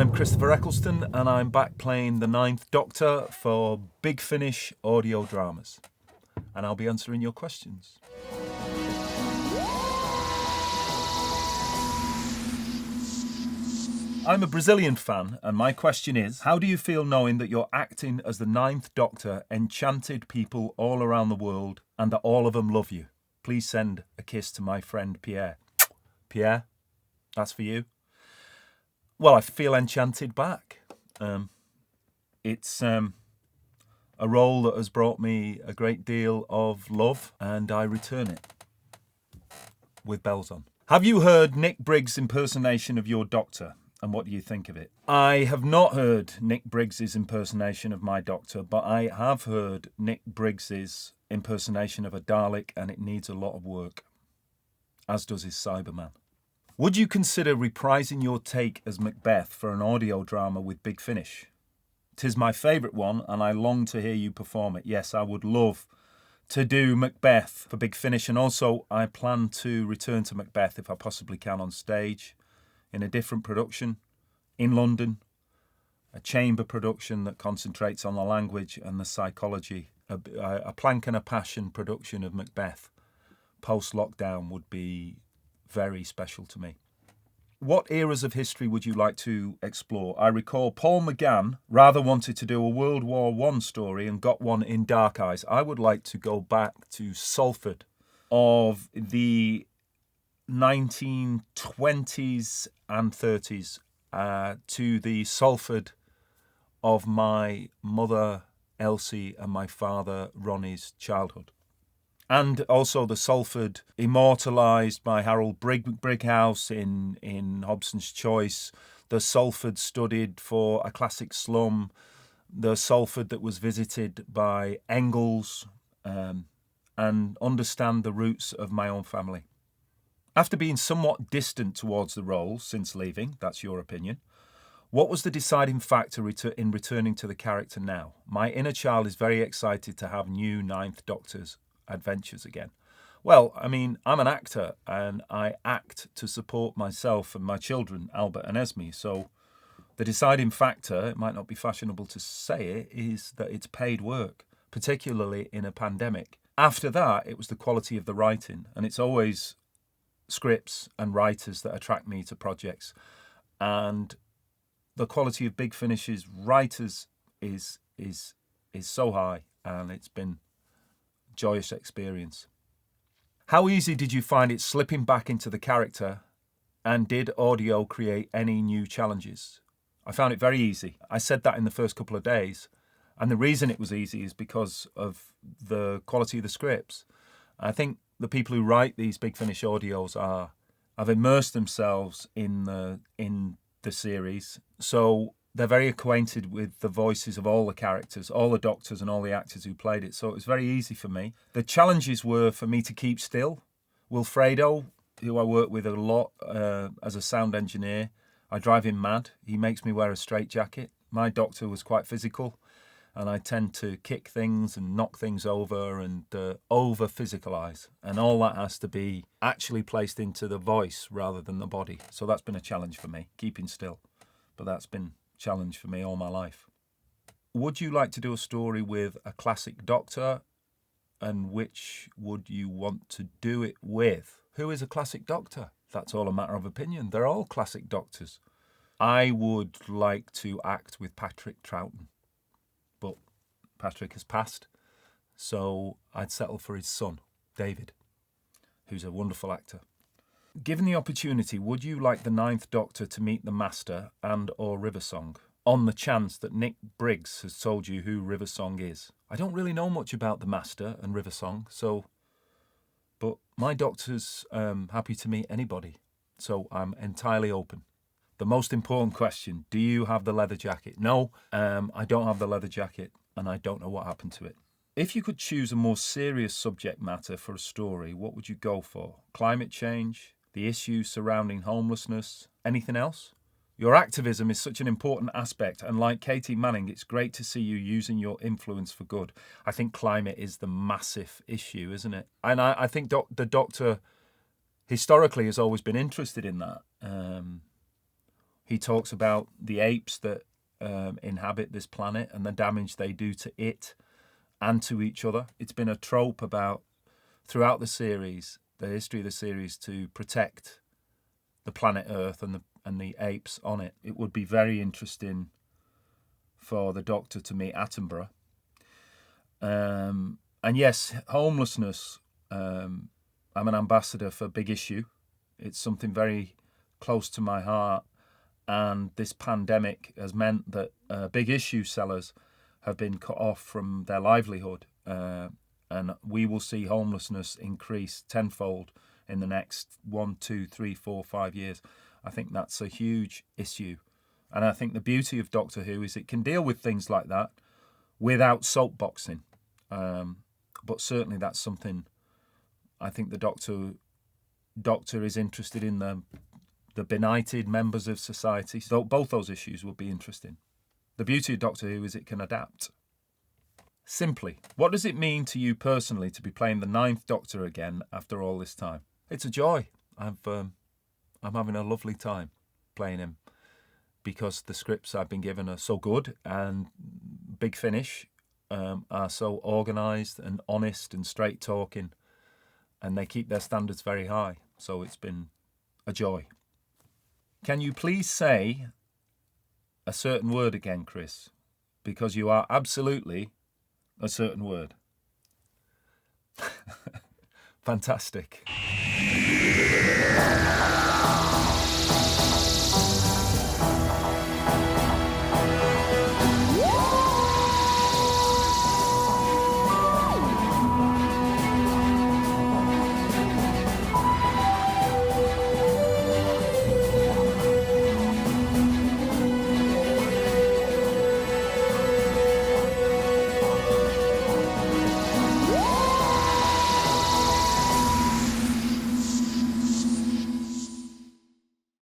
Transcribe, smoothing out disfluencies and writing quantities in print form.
I'm Christopher Eccleston, and I'm back playing the Ninth Doctor for Big Finish audio dramas. And I'll be answering your questions. I'm a Brazilian fan, and my question is, how do you feel knowing that you're acting as the Ninth Doctor enchanted people all around the world and that all of them love you? Please send a kiss to my friend Pierre. Pierre, that's for you. Well, I feel enchanted back. It's a role that has brought me a great deal of love, and I return it with bells on. Have you heard Nick Briggs' impersonation of your Doctor? And what do you think of it? I have not heard Nick Briggs' impersonation of my Doctor, but I have heard Nick Briggs' impersonation of a Dalek, and it needs a lot of work, as does his Cyberman. Would you consider reprising your take as Macbeth for an audio drama with Big Finish? 'Tis my favourite one, and I long to hear you perform it. Yes, I would love to do Macbeth for Big Finish, and also I plan to return to Macbeth if I possibly can on stage, in a different production, in London, a chamber production that concentrates on the language and the psychology. A Plank and a Passion production of Macbeth post-lockdown would be very special to me. What eras of history would you like to explore? I recall Paul McGann rather wanted to do a World War I story and got one in Dark Eyes. I would like to go back to Salford of the 1920s and 30s, to the Salford of my mother Elsie and my father Ronnie's childhood. And also the Salford immortalised by Harold Brighouse in Hobson's Choice, the Salford studied for A Classic Slum, the Salford that was visited by Engels, and understand the roots of my own family. After being somewhat distant towards the role since leaving, that's your opinion, what was the deciding factor in returning to the character now? My inner child is very excited to have new Ninth Doctor's adventures again. Well, I mean, I'm an actor and I act to support myself and my children, Albert and Esme. So the deciding factor, it might not be fashionable to say it, is that it's paid work, particularly in a pandemic. After that, it was the quality of the writing, and it's always scripts and writers that attract me to projects. And the quality of Big Finish's writers is so high, and it's been joyous experience. How easy did you find it slipping back into the character, and did audio create any new challenges? I found it very easy. I said that in the first couple of days, and the reason it was easy is because of the quality of the scripts. I think the people who write these Big Finish audios have immersed themselves in the series, so they're very acquainted with the voices of all the characters, all the doctors and all the actors who played it, so it was very easy for me. The challenges were for me to keep still. Wilfredo, who I work with a lot as a sound engineer, I drive him mad. He makes me wear a straitjacket. My Doctor was quite physical, and I tend to kick things and knock things over and over-physicalise. And all that has to be actually placed into the voice rather than the body. So that's been a challenge for me, keeping still. But that's been challenge for me all my life. Would you like to do a story with a classic Doctor, and which would you want to do it with? Who is a classic Doctor? That's all a matter of opinion. They're all classic Doctors. I would like to act with Patrick Troughton, but Patrick has passed, so I'd settle for his son, David, who's a wonderful actor. Given the opportunity, would you like the Ninth Doctor to meet the Master and or Riversong, on the chance that Nick Briggs has told you who Riversong is? I don't really know much about the Master and Riversong, but my Doctor's happy to meet anybody, so I'm entirely open. The most important question, do you have the leather jacket? No, I don't have the leather jacket, and I don't know what happened to it. If you could choose a more serious subject matter for a story, what would you go for? Climate change? The issues surrounding homelessness? Anything else? Your activism is such an important aspect, and like Katie Manning, it's great to see you using your influence for good. I think climate is the massive issue, isn't it? And I think the Doctor historically has always been interested in that. He talks about the apes that inhabit this planet and the damage they do to it and to each other. It's been a trope about throughout the series, the history of the series, to protect the planet Earth and the apes on it. It would be very interesting for the Doctor to meet Attenborough. And yes, homelessness. I'm an ambassador for Big Issue. It's something very close to my heart. And this pandemic has meant that Big Issue sellers have been cut off from their livelihood. And we will see homelessness increase tenfold in the next 1, 2, 3, 4, 5 years. I think that's a huge issue. And I think the beauty of Doctor Who is it can deal with things like that without soapboxing. But certainly that's something I think the Doctor is interested in, the benighted members of society. So both those issues will be interesting. The beauty of Doctor Who is it can adapt. Simply, what does it mean to you personally to be playing the 9th Doctor again after all this time? It's a joy. I'm having a lovely time playing him because the scripts I've been given are so good, and Big Finish are so organised and honest and straight talking, and they keep their standards very high. So it's been a joy. Can you please say a certain word again, Chris? Because you are absolutely a certain word. Fantastic.